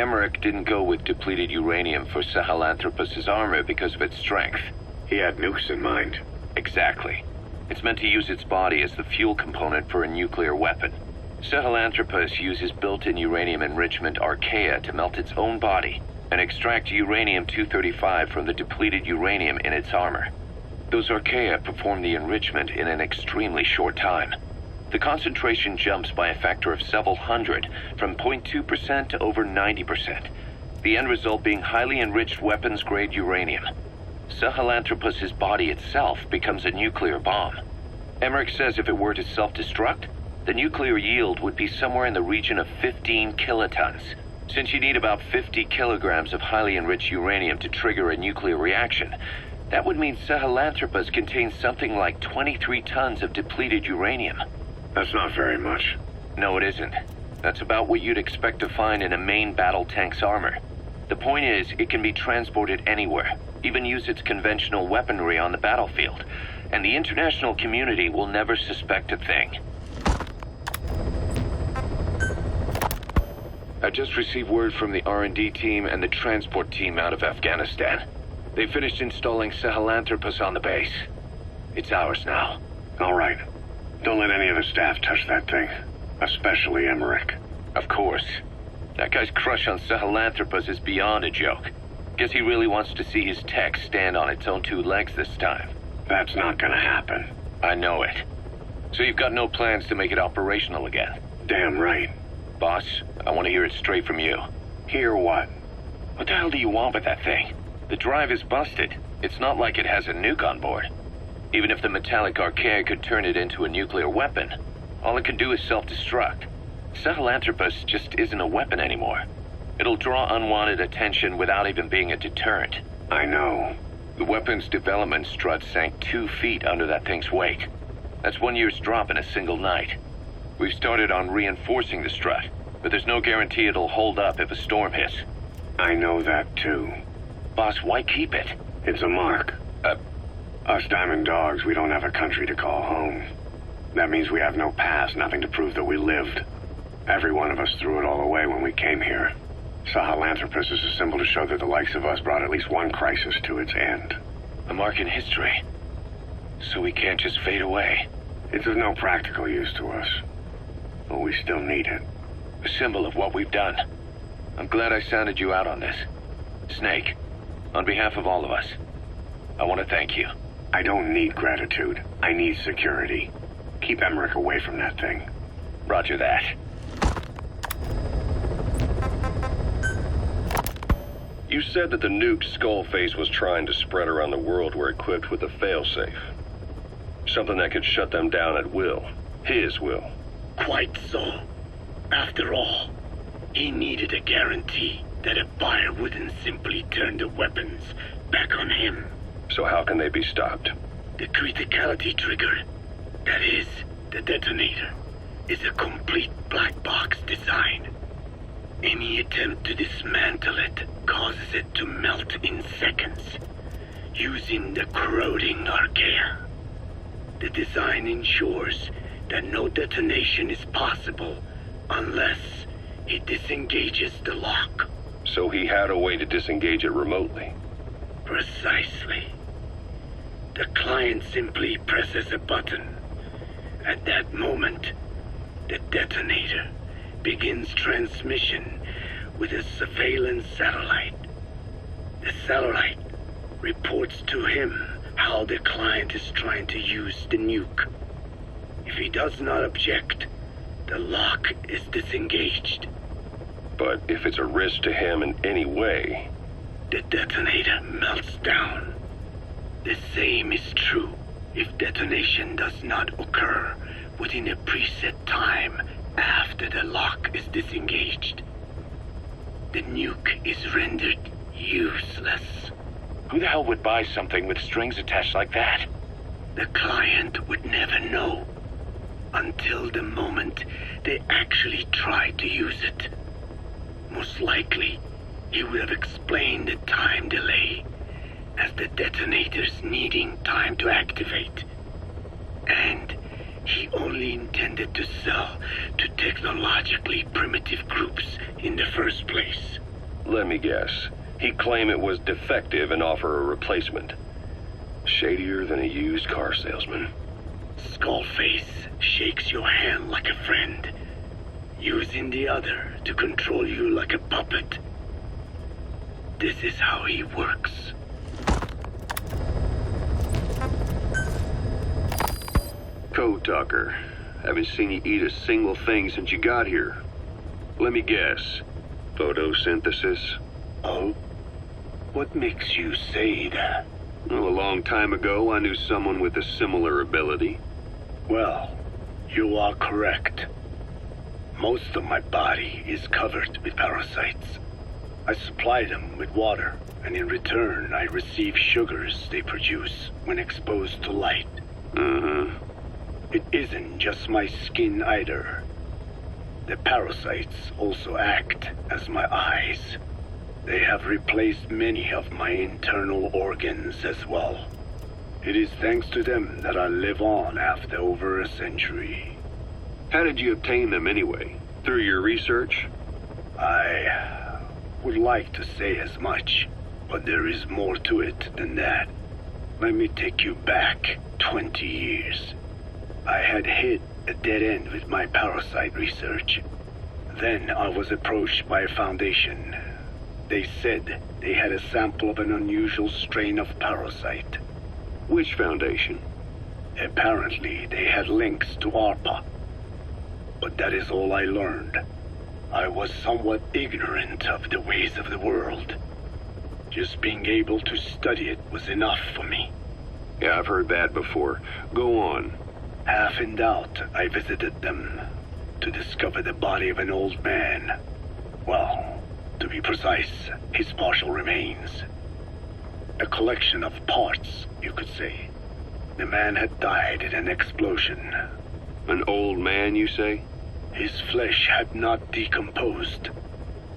Emmerich didn't go with depleted uranium for Sahelanthropus' armor because of its strength. He had nukes in mind. Exactly. It's meant to use its body as the fuel component for a nuclear weapon. Sahelanthropus uses built-in uranium enrichment archaea to melt its own body and extract uranium-235 from the depleted uranium in its armor. Those archaea perform the enrichment in an extremely short time. The concentration jumps by a factor of several hundred, from 0.2% to over 90%, the end result being highly enriched weapons-grade uranium. Sahelanthropus' body itself becomes a nuclear bomb. Emmerich says if it were to self-destruct, the nuclear yield would be somewhere in the region of 15 kilotons. Since you need about 50 kilograms of highly enriched uranium to trigger a nuclear reaction, that would mean Sahelanthropus contains something like 23 tons of depleted uranium. That's not very much. No, it isn't. That's about what you'd expect to find in a main battle tank's armor. The point is, it can be transported anywhere, even use its conventional weaponry on the battlefield, and the international community will never suspect a thing. I just received word from the R&D team and the transport team out of Afghanistan. They finished installing Sahelanthropus on the base. It's ours now. All right. Don't let any of the staff touch that thing, especially Emmerich. Of course. That guy's crush on Sahelanthropus is beyond a joke. Guess he really wants to see his tech stand on its own two legs this time. That's not gonna happen. I know it. So you've got no plans to make it operational again? Damn right. Boss, I want to hear it straight from you. Hear what? What the hell do you want with that thing? The drive is busted. It's not like it has a nuke on board. Even if the metallic archaea could turn it into a nuclear weapon, all it can do is self-destruct. Sahelanthropus just isn't a weapon anymore. It'll draw unwanted attention without even being a deterrent. I know. The weapon's development strut sank 2 feet under that thing's weight. That's 1 year's drop in a single night. We've started on reinforcing the strut, but there's no guarantee it'll hold up if a storm hits. I know that too. Boss, why keep it? It's a mark. Us Diamond Dogs, we don't have a country to call home. That means we have no past, nothing to prove that we lived. Every one of us threw it all away when we came here. Sahelanthropus is a symbol to show that the likes of us brought at least one crisis to its end. A mark in history. So we can't just fade away. It's of no practical use to us. But we still need it. A symbol of what we've done. I'm glad I sounded you out on this. Snake, on behalf of all of us, I want to thank you. I don't need gratitude. I need security. Keep Emmerich away from that thing. Roger that. You said that the nuke Skullface was trying to spread around the world were equipped with a failsafe. Something that could shut them down at will. His will. Quite so. After all, he needed a guarantee that a buyer wouldn't simply turn the weapons back on him. So how can they be stopped? The criticality trigger, that is, the detonator, is a complete black box design. Any attempt to dismantle it causes it to melt in seconds, using the corroding archaea. The design ensures that no detonation is possible unless it disengages the lock. So he had a way to disengage it remotely. Precisely. The client simply presses a button. At that moment, the detonator begins transmission with a surveillance satellite. The satellite reports to him how the client is trying to use the nuke. If he does not object, the lock is disengaged. But if it's a risk to him in any way... The detonator melts down. The same is true if detonation does not occur within a preset time after the lock is disengaged. The nuke is rendered useless. Who the hell would buy something with strings attached like that? The client would never know until the moment they actually tried to use it. Most likely, he would have explained the time delay as the detonators needing time to activate. And he only intended to sell to technologically primitive groups in the first place. Let me guess. He'd claim it was defective and offer a replacement. Shadier than a used car salesman. Skullface shakes your hand like a friend, using the other to control you like a puppet. This is how he works. Code Talker. Haven't seen you eat a single thing since you got here. Let me guess. Photosynthesis? Oh? What makes you say that? Well, a long time ago, I knew someone with a similar ability. Well, you are correct. Most of my body is covered with parasites. I supply them with water, and in return, I receive sugars they produce when exposed to light. It isn't just my skin either. The parasites also act as my eyes. They have replaced many of my internal organs as well. It is thanks to them that I live on after over a century. How did you obtain them anyway? Through your research? I would like to say as much, but there is more to it than that. Let me take you back 20 years. I had hit a dead end with my parasite research. Then I was approached by a foundation. They said they had a sample of an unusual strain of parasite. Which foundation? Apparently, they had links to ARPA. But that is all I learned. I was somewhat ignorant of the ways of the world. Just being able to study it was enough for me. Yeah, I've heard that before. Go on. Half in doubt, I visited them to discover the body of an old man. Well, to be precise, his partial remains. A collection of parts, you could say. The man had died in an explosion. An old man, you say? His flesh had not decomposed.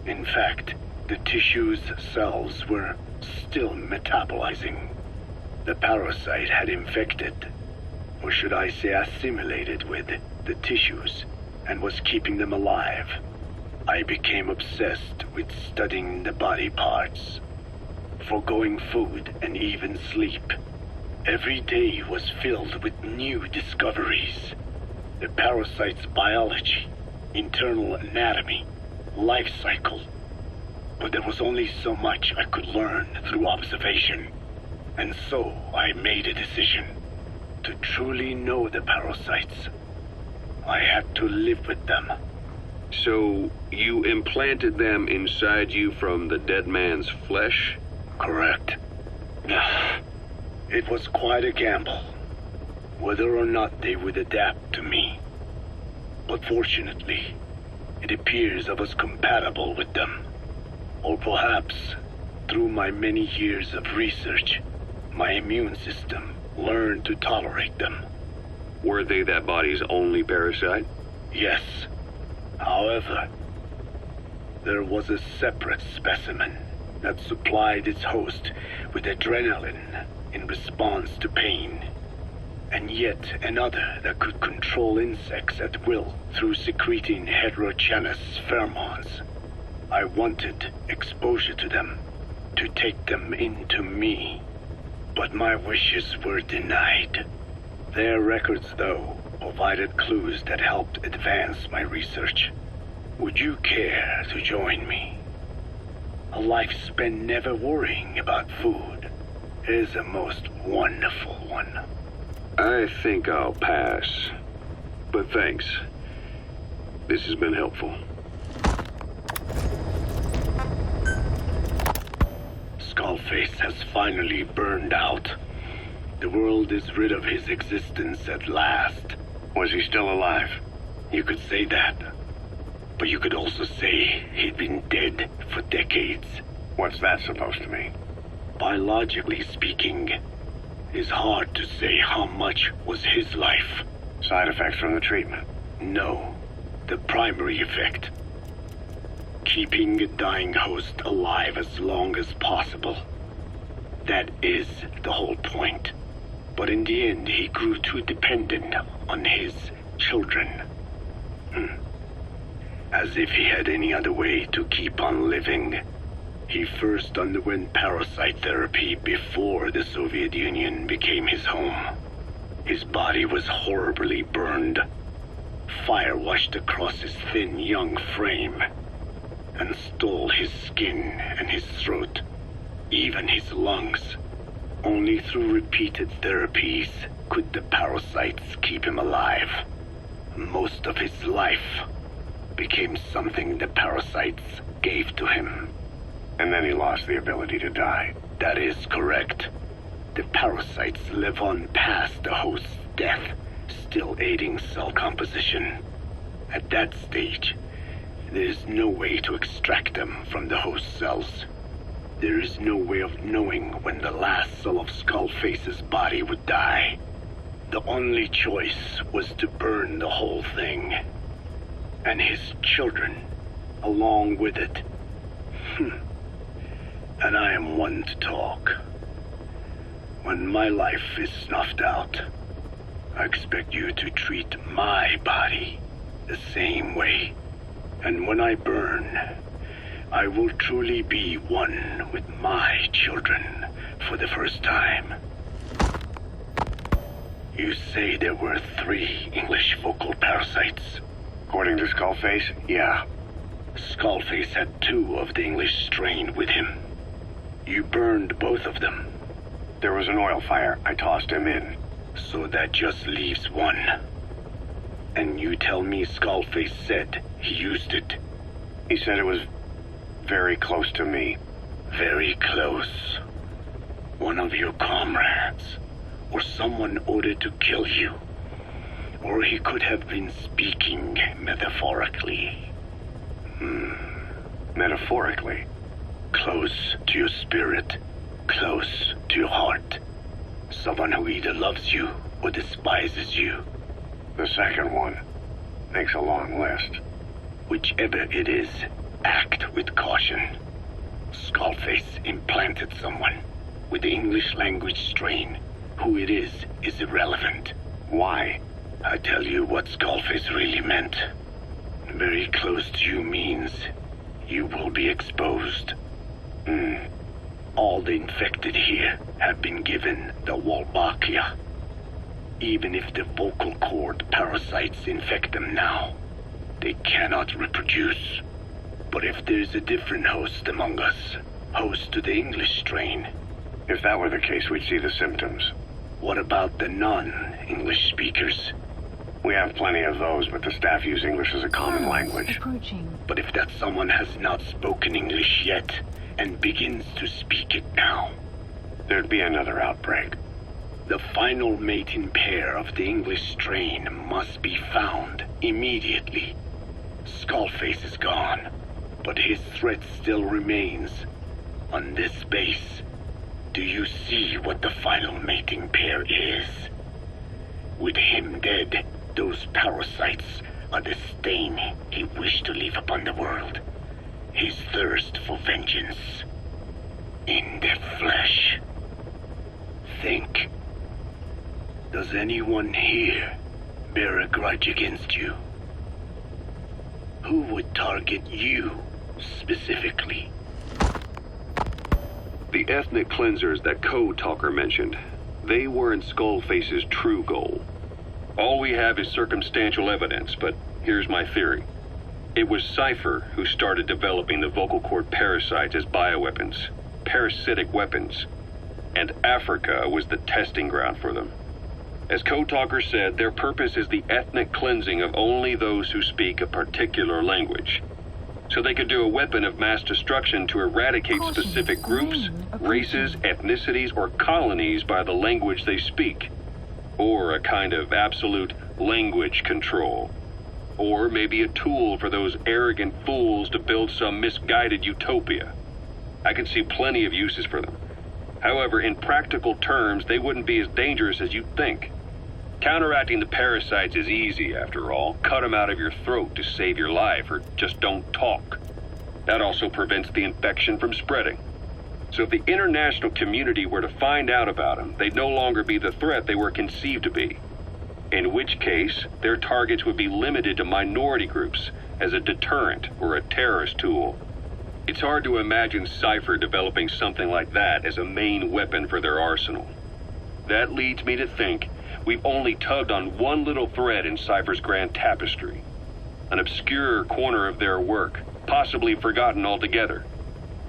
In fact, the tissue's cells were still metabolizing. The parasite had infected, or should I say assimilated with, the tissues, and was keeping them alive. I became obsessed with studying the body parts, foregoing food and even sleep. Every day was filled with new discoveries. The parasite's biology, internal anatomy, life cycle. But there was only so much I could learn through observation. And so I made a decision. To truly know the parasites, I had to live with them. So, you implanted them inside you from the dead man's flesh? Correct. It was quite a gamble, whether or not they would adapt to me. But fortunately, it appears I was compatible with them. Or perhaps, through my many years of research, my immune system learned to tolerate them. Were they that body's only parasite? Yes. However, there was a separate specimen that supplied its host with adrenaline in response to pain, and yet another that could control insects at will through secreting heterogeneous pheromones. I wanted exposure to them, to take them into me, but my wishes were denied. Their records, though, provided clues that helped advance my research. Would you care to join me? A life spent never worrying about food is a most wonderful one. I think I'll pass. But thanks. This has been helpful. Skullface has finally burned out. The world is rid of his existence at last. Was he still alive? You could say that. But you could also say he'd been dead for decades. What's that supposed to mean? Biologically speaking, it's hard to say how much was his life. Side effects from the treatment? No, the primary effect. Keeping a dying host alive as long as possible. That is the whole point. But in the end, he grew too dependent on his children. As if he had any other way to keep on living. He first underwent parasite therapy before the Soviet Union became his home. His body was horribly burned. Fire washed across his thin young frame and stole his skin and his throat, even his lungs. Only through repeated therapies could the parasites keep him alive. Most of his life became something the parasites gave to him. And then he lost the ability to die. That is correct. The parasites live on past the host's death, still aiding cell composition. At that stage, there is no way to extract them from the host cells. There is no way of knowing when the last cell of Skullface's body would die. The only choice was to burn the whole thing. And his children, along with it. And I am one to talk. When my life is snuffed out, I expect you to treat my body the same way. And when I burn, I will truly be one with my children for the first time. You say there were 3 English vocal parasites. According to Skullface, yeah. Skullface had 2 of the English strain with him. You burned both of them. There was an oil fire. I tossed him in. So that just leaves 1. And you tell me Skullface said he used it. He said it was very close to me. Very close. One of your comrades, or someone ordered to kill you. Or he could have been speaking metaphorically. Metaphorically? Close to your spirit, close to your heart. Someone who either loves you or despises you. The second one makes a long list. Whichever it is, act with caution. Skullface implanted someone with the English language strain. Who it is irrelevant. Why? I tell you what Skullface really meant. Very close to you means you will be exposed. All the infected here have been given the Wolbachia. Even if the vocal cord parasites infect them now, they cannot reproduce. But if there's a different host among us, host to the English strain. If that were the case, we'd see the symptoms. What about the non-English speakers? We have plenty of those, but the staff use English as a common language. But if that someone has not spoken English yet, and begins to speak it now, there'd be another outbreak. The final mating pair of the English strain must be found immediately. Skullface is gone, but his threat still remains. On this base, do you see what the final mating pair is? With him dead, those parasites are the stain he wished to leave upon the world. His thirst for vengeance. In the flesh. Think. Does anyone here bear a grudge against you? Who would target you, specifically? The ethnic cleansers that Code Talker mentioned, they weren't Skullface's true goal. All we have is circumstantial evidence, but here's my theory. It was Cypher who started developing the vocal cord parasites as bioweapons, parasitic weapons, and Africa was the testing ground for them. As Code Talker said, their purpose is the ethnic cleansing of only those who speak a particular language. So they could do a weapon of mass destruction to eradicate specific groups, races, ethnicities, or colonies by the language they speak. Or a kind of absolute language control. Or maybe a tool for those arrogant fools to build some misguided utopia. I can see plenty of uses for them. However, in practical terms, they wouldn't be as dangerous as you'd think. Counteracting the parasites is easy, after all. Cut them out of your throat to save your life, or just don't talk. That also prevents the infection from spreading. So if the international community were to find out about them, they'd no longer be the threat they were conceived to be. In which case, their targets would be limited to minority groups as a deterrent or a terrorist tool. It's hard to imagine Cypher developing something like that as a main weapon for their arsenal. That leads me to think we've only tugged on one little thread in Cypher's grand tapestry. An obscure corner of their work, possibly forgotten altogether.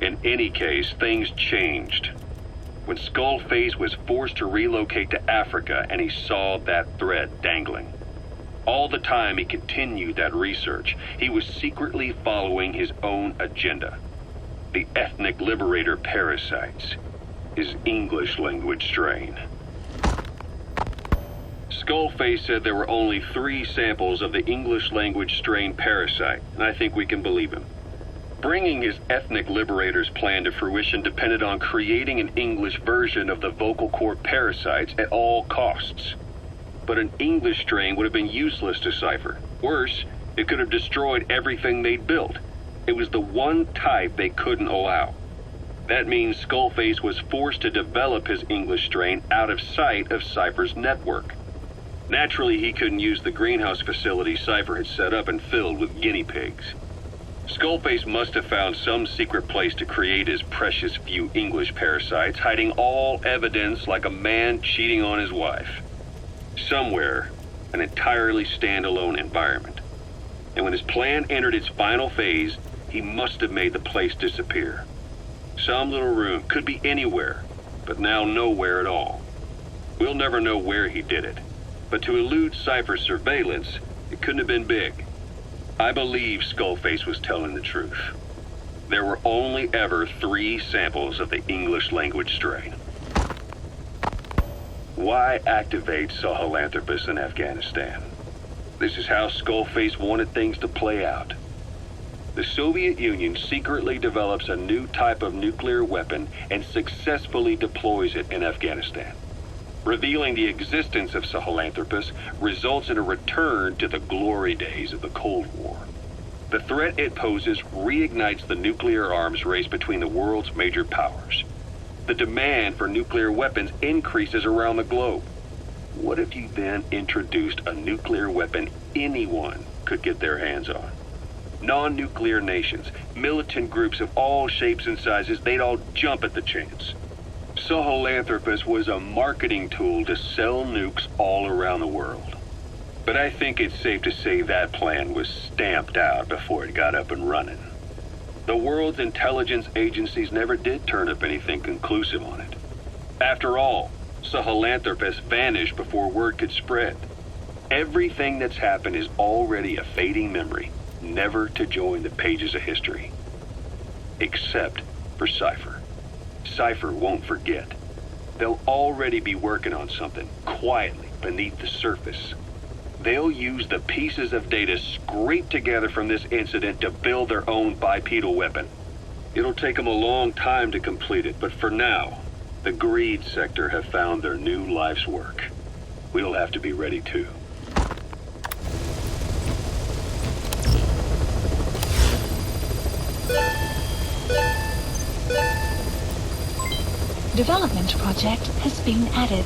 In any case, things changed. When Skullface was forced to relocate to Africa and he saw that thread dangling. All the time he continued that research, he was secretly following his own agenda. The ethnic liberator parasites, his English language strain. Skullface said there were only 3 samples of the English language strain parasite, and I think we can believe him. Bringing his ethnic liberator's plan to fruition depended on creating an English version of the vocal cord parasites at all costs. But an English strain would have been useless to Cypher. Worse, it could have destroyed everything they'd built. It was the one type they couldn't allow. That means Skullface was forced to develop his English strain out of sight of Cypher's network. Naturally, he couldn't use the greenhouse facility Cypher had set up and filled with guinea pigs. Skullface must have found some secret place to create his precious few English parasites, hiding all evidence like a man cheating on his wife. Somewhere, an entirely standalone environment. And when his plan entered its final phase, he must have made the place disappear. Some little room, could be anywhere, but now nowhere at all. We'll never know where he did it, but to elude Cypher's surveillance, it couldn't have been big. I believe Skullface was telling the truth. There were only ever 3 samples of the English language strain. Why activate Sahelanthropus in Afghanistan? This is how Skullface wanted things to play out. The Soviet Union secretly develops a new type of nuclear weapon and successfully deploys it in Afghanistan. Revealing the existence of Sahelanthropus results in a return to the glory days of the Cold War. The threat it poses reignites the nuclear arms race between the world's major powers. The demand for nuclear weapons increases around the globe. What if you then introduced a nuclear weapon anyone could get their hands on? Non-nuclear nations, militant groups of all shapes and sizes, they'd all jump at the chance. Sahelanthropus was a marketing tool to sell nukes all around the world. But I think it's safe to say that plan was stamped out before it got up and running. The world's intelligence agencies never did turn up anything conclusive on it. After all, Sahelanthropus vanished before word could spread. Everything that's happened is already a fading memory, never to join the pages of history. Except for Cypher. Cypher won't forget. They'll already be working on something, quietly beneath the surface. They'll use the pieces of data scraped together from this incident to build their own bipedal weapon. It'll take them a long time to complete it, but for now, the greed sector have found their new life's work. We'll have to be ready too. Development project has been added.